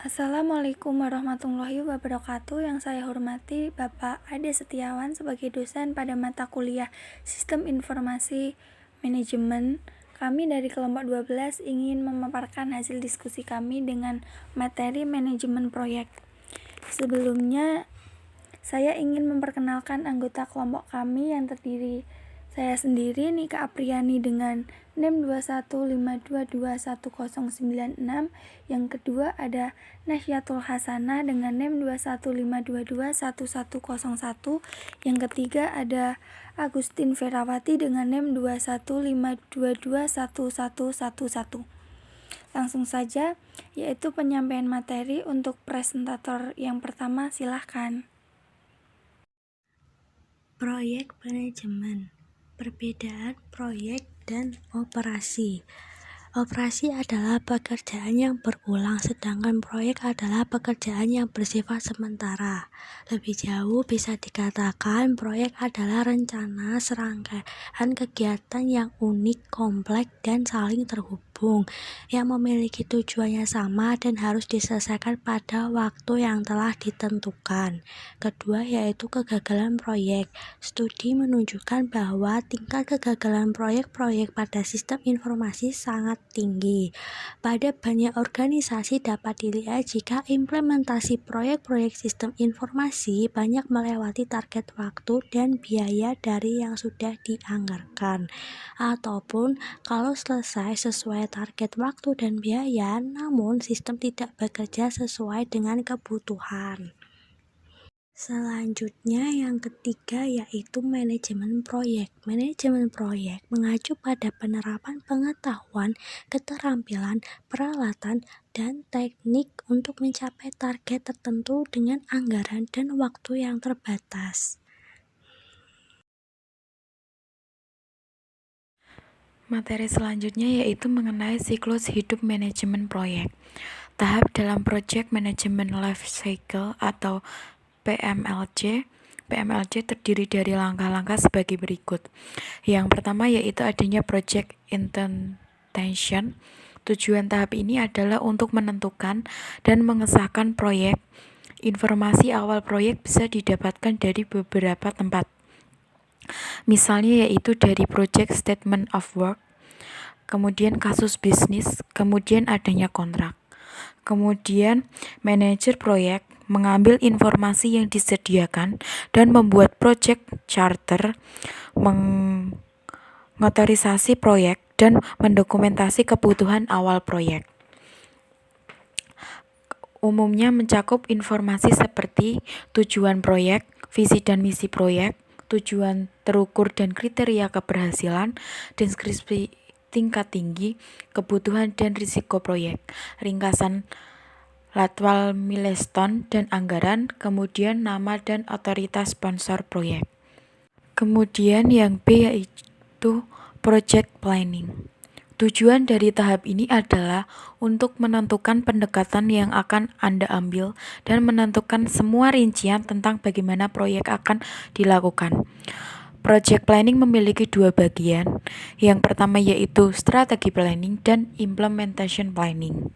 Assalamualaikum warahmatullahi wabarakatuh. Yang saya hormati Bapak Ade Setiawan sebagai dosen pada mata kuliah Sistem Informasi Manajemen. Kami dari kelompok 12 ingin memaparkan hasil diskusi kami dengan materi manajemen proyek. Sebelumnya, saya ingin memperkenalkan anggota kelompok kami yang terdiri saya sendiri, Nika Apriani dengan NIM 215221096. Yang kedua ada Nasyatul Hasanah dengan NIM 215221101. Yang ketiga ada Agustin Ferawati dengan NIM 215221111. Langsung saja, yaitu penyampaian materi untuk presentator yang pertama, silahkan. Proyek manajemen. Perbedaan proyek dan operasi. Operasi adalah pekerjaan yang berulang, sedangkan proyek adalah pekerjaan yang bersifat sementara. Lebih jauh bisa dikatakan proyek adalah rencana serangkaian kegiatan yang unik, kompleks, dan saling terhubung, yang memiliki tujuan yang sama dan harus diselesaikan pada waktu yang telah ditentukan. Kedua yaitu kegagalan proyek. Studi menunjukkan bahwa tingkat kegagalan proyek-proyek pada sistem informasi sangat tinggi. Pada banyak organisasi dapat dilihat jika implementasi proyek-proyek sistem informasi banyak melewati target waktu dan biaya dari yang sudah dianggarkan, ataupun kalau selesai sesuai target waktu dan biaya, namun sistem tidak bekerja sesuai dengan kebutuhan. Selanjutnya yang ketiga yaitu manajemen proyek. Manajemen proyek mengacu pada penerapan pengetahuan, keterampilan, peralatan, dan teknik untuk mencapai target tertentu dengan anggaran dan waktu yang terbatas. Materi selanjutnya yaitu mengenai siklus hidup manajemen proyek. Tahap dalam Project Management Life Cycle atau PMLC. PMLC terdiri dari langkah-langkah sebagai berikut. Yang pertama yaitu adanya Project Intention. Tujuan tahap ini adalah untuk menentukan dan mengesahkan proyek. Informasi awal proyek bisa didapatkan dari beberapa tempat. Misalnya yaitu dari Project Statement of Work, kemudian kasus bisnis, kemudian adanya kontrak. Kemudian, manajer proyek mengambil informasi yang disediakan dan membuat project charter, mengotorisasi proyek, dan mendokumentasi kebutuhan awal proyek. Umumnya mencakup informasi seperti tujuan proyek, visi dan misi proyek, tujuan terukur dan kriteria keberhasilan, deskripsi tingkat tinggi, kebutuhan dan risiko proyek, ringkasan jadwal milestone dan anggaran, kemudian nama dan otoritas sponsor proyek. Kemudian yang B yaitu project planning. Tujuan dari tahap ini adalah untuk menentukan pendekatan yang akan Anda ambil dan menentukan semua rincian tentang bagaimana proyek akan dilakukan. Project planning memiliki dua bagian. Yang pertama yaitu strategi planning dan implementation planning.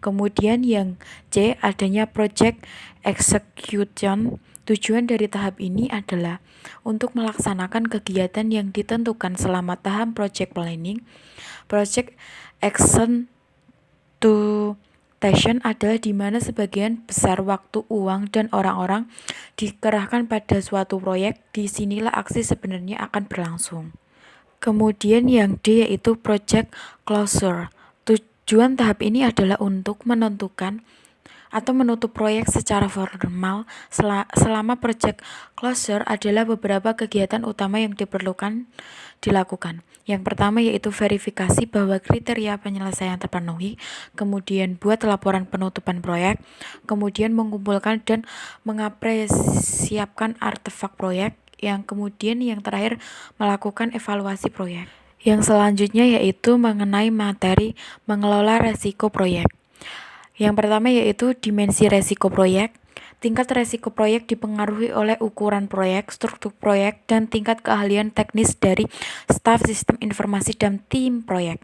Kemudian yang C adanya project execution. Tujuan dari tahap ini adalah untuk melaksanakan kegiatan yang ditentukan selama tahap project planning. Project execution adalah di mana sebagian besar waktu, uang, dan orang-orang dikerahkan pada suatu proyek. Disinilah aksi sebenarnya akan berlangsung. Kemudian yang D yaitu project closure. Tujuan tahap ini adalah untuk menentukan atau menutup proyek secara formal. Selama project closure adalah beberapa kegiatan utama yang dilakukan. Yang pertama yaitu verifikasi bahwa kriteria penyelesaian terpenuhi, kemudian buat laporan penutupan proyek, kemudian mengumpulkan dan mengapresiasikan artefak proyek, yang terakhir melakukan evaluasi proyek. Yang selanjutnya yaitu mengenai materi mengelola resiko proyek. Yang pertama yaitu dimensi resiko proyek. Tingkat resiko proyek dipengaruhi oleh ukuran proyek, struktur proyek, dan tingkat keahlian teknis dari staf sistem informasi dan tim proyek.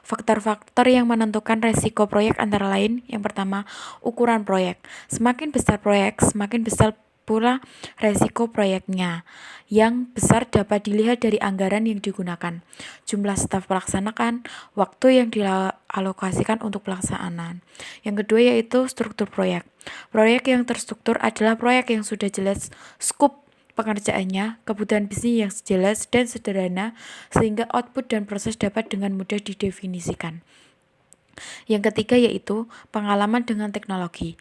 Faktor-faktor yang menentukan resiko proyek antara lain, yang pertama, ukuran proyek. Semakin besar proyek, semakin besar pula resiko proyeknya. Yang besar dapat dilihat dari anggaran yang digunakan, jumlah staf pelaksanakan, waktu yang dialokasikan untuk pelaksanaan. Yang kedua yaitu struktur proyek. Proyek yang terstruktur adalah proyek yang sudah jelas skop pengerjaannya, kebutuhan bisnis yang jelas dan sederhana, sehingga output dan proses dapat dengan mudah didefinisikan. Yang ketiga yaitu pengalaman dengan teknologi.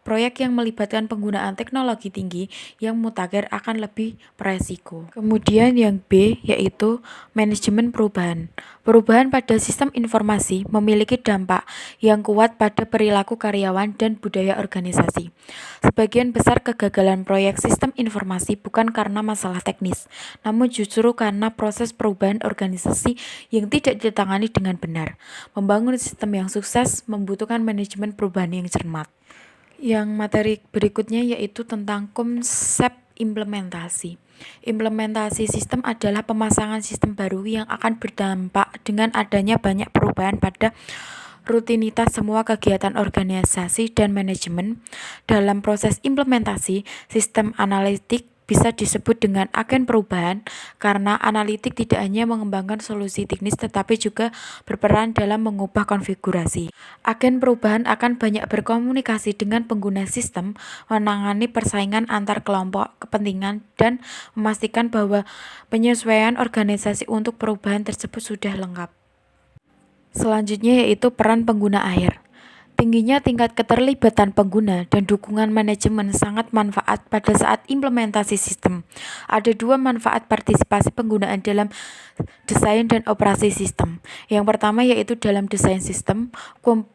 Proyek yang melibatkan penggunaan teknologi tinggi yang mutakhir akan lebih beresiko. Kemudian yang B yaitu manajemen perubahan. Perubahan pada sistem informasi memiliki dampak yang kuat pada perilaku karyawan dan budaya organisasi. Sebagian besar kegagalan proyek sistem informasi bukan karena masalah teknis, namun justru karena proses perubahan organisasi yang tidak ditangani dengan benar. Membangun sistem yang sukses membutuhkan manajemen perubahan yang cermat. Yang materi berikutnya yaitu tentang konsep implementasi. Implementasi sistem adalah pemasangan sistem baru yang akan berdampak dengan adanya banyak perubahan pada rutinitas semua kegiatan organisasi dan manajemen. Dalam proses implementasi, sistem analitik bisa disebut dengan agen perubahan karena analitik tidak hanya mengembangkan solusi teknis tetapi juga berperan dalam mengubah konfigurasi. Agen perubahan akan banyak berkomunikasi dengan pengguna sistem, menangani persaingan antar kelompok kepentingan, dan memastikan bahwa penyesuaian organisasi untuk perubahan tersebut sudah lengkap. Selanjutnya yaitu peran pengguna akhir. Tingginya tingkat keterlibatan pengguna dan dukungan manajemen sangat manfaat pada saat implementasi sistem. Ada dua manfaat partisipasi penggunaan dalam desain dan operasi sistem. Yang pertama yaitu dalam desain sistem,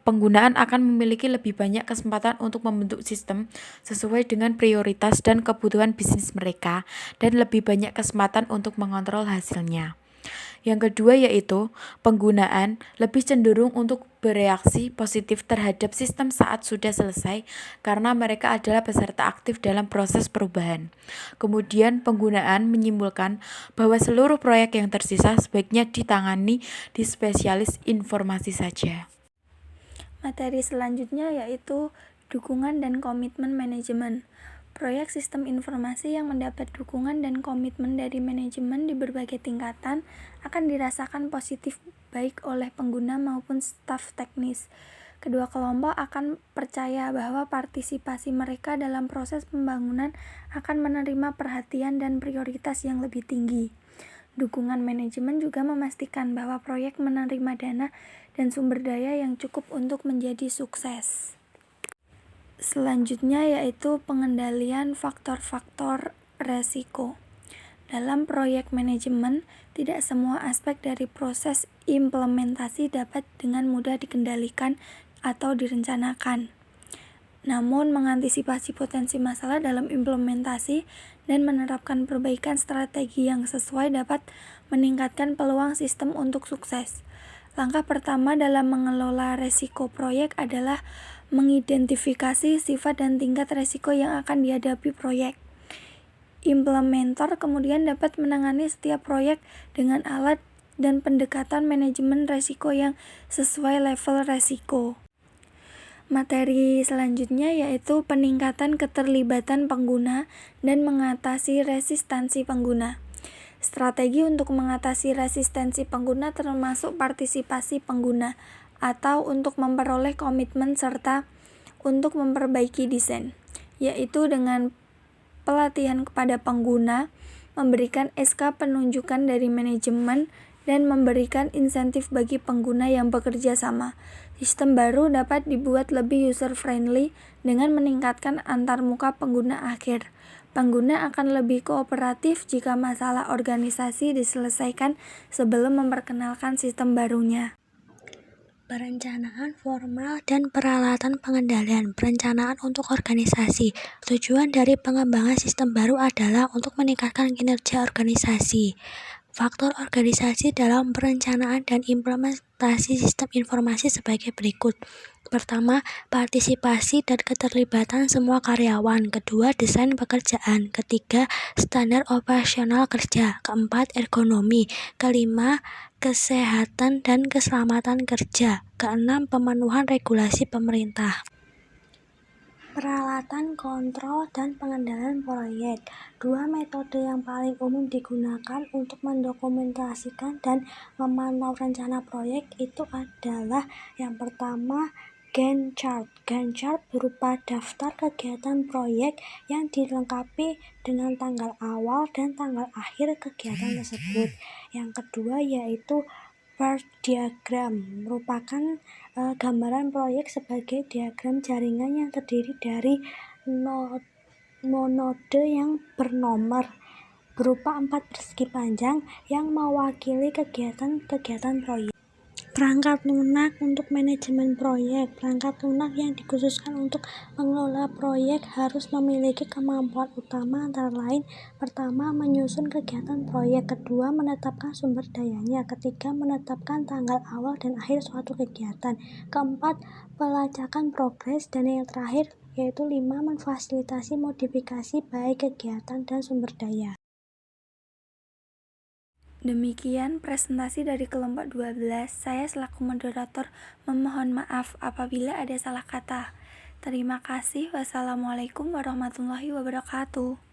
penggunaan akan memiliki lebih banyak kesempatan untuk membentuk sistem sesuai dengan prioritas dan kebutuhan bisnis mereka dan lebih banyak kesempatan untuk mengontrol hasilnya. Yang kedua yaitu penggunaan lebih cenderung untuk bereaksi positif terhadap sistem saat sudah selesai karena mereka adalah peserta aktif dalam proses perubahan. Kemudian penggunaan menyimpulkan bahwa seluruh proyek yang tersisa sebaiknya ditangani di spesialis informasi saja. Materi selanjutnya yaitu dukungan dan komitmen manajemen. Proyek sistem informasi yang mendapat dukungan dan komitmen dari manajemen di berbagai tingkatan akan dirasakan positif baik oleh pengguna maupun staf teknis. Kedua kelompok akan percaya bahwa partisipasi mereka dalam proses pembangunan akan menerima perhatian dan prioritas yang lebih tinggi. Dukungan manajemen juga memastikan bahwa proyek menerima dana dan sumber daya yang cukup untuk menjadi sukses. Selanjutnya yaitu pengendalian faktor-faktor resiko. Dalam proyek manajemen, tidak semua aspek dari proses implementasi dapat dengan mudah dikendalikan atau direncanakan. Namun, mengantisipasi potensi masalah dalam implementasi dan menerapkan perbaikan strategi yang sesuai dapat meningkatkan peluang sistem untuk sukses. Langkah pertama dalam mengelola resiko proyek adalah mengidentifikasi sifat dan tingkat resiko yang akan dihadapi proyek. Implementer kemudian dapat menangani setiap proyek dengan alat dan pendekatan manajemen resiko yang sesuai level resiko. Materi selanjutnya yaitu peningkatan keterlibatan pengguna dan mengatasi resistansi pengguna. Strategi untuk mengatasi resistensi pengguna termasuk partisipasi pengguna atau untuk memperoleh komitmen serta untuk memperbaiki desain, yaitu dengan pelatihan kepada pengguna, memberikan SK penunjukan dari manajemen, dan memberikan insentif bagi pengguna yang bekerja sama. Sistem baru dapat dibuat lebih user-friendly dengan meningkatkan antarmuka pengguna akhir. Pengguna akan lebih kooperatif jika masalah organisasi diselesaikan sebelum memperkenalkan sistem barunya. Perencanaan formal dan peralatan pengendalian. Perencanaan untuk organisasi. Tujuan dari pengembangan sistem baru adalah untuk meningkatkan kinerja organisasi. Faktor organisasi dalam perencanaan dan implementasi sistem informasi sebagai berikut. Pertama, partisipasi dan keterlibatan semua karyawan. Kedua, desain pekerjaan. Ketiga, standar operasional kerja. Keempat, ergonomi. Kelima, kesehatan dan keselamatan kerja. Keenam, pemenuhan regulasi pemerintah. Peralatan kontrol dan pengendalian proyek. Dua metode yang paling umum digunakan untuk mendokumentasikan dan memantau rencana proyek itu adalah yang pertama, Gantt chart. Gantt chart berupa daftar kegiatan proyek yang dilengkapi dengan tanggal awal dan tanggal akhir kegiatan tersebut. Yang kedua yaitu Bar diagram merupakan gambaran proyek sebagai diagram jaringan yang terdiri dari node yang bernomor berupa 4 persegi panjang yang mewakili kegiatan-kegiatan proyek. Perangkat lunak untuk manajemen proyek. Perangkat lunak yang dikhususkan untuk mengelola proyek harus memiliki kemampuan utama antara lain: pertama, menyusun kegiatan proyek; kedua, menetapkan sumber dayanya; ketiga, menetapkan tanggal awal dan akhir suatu kegiatan; keempat, pelacakan progres; dan yang terakhir yaitu 5, memfasilitasi modifikasi baik kegiatan dan sumber daya. Demikian presentasi dari kelompok 12. Saya selaku moderator memohon maaf apabila ada salah kata. Terima kasih. Wassalamualaikum warahmatullahi wabarakatuh.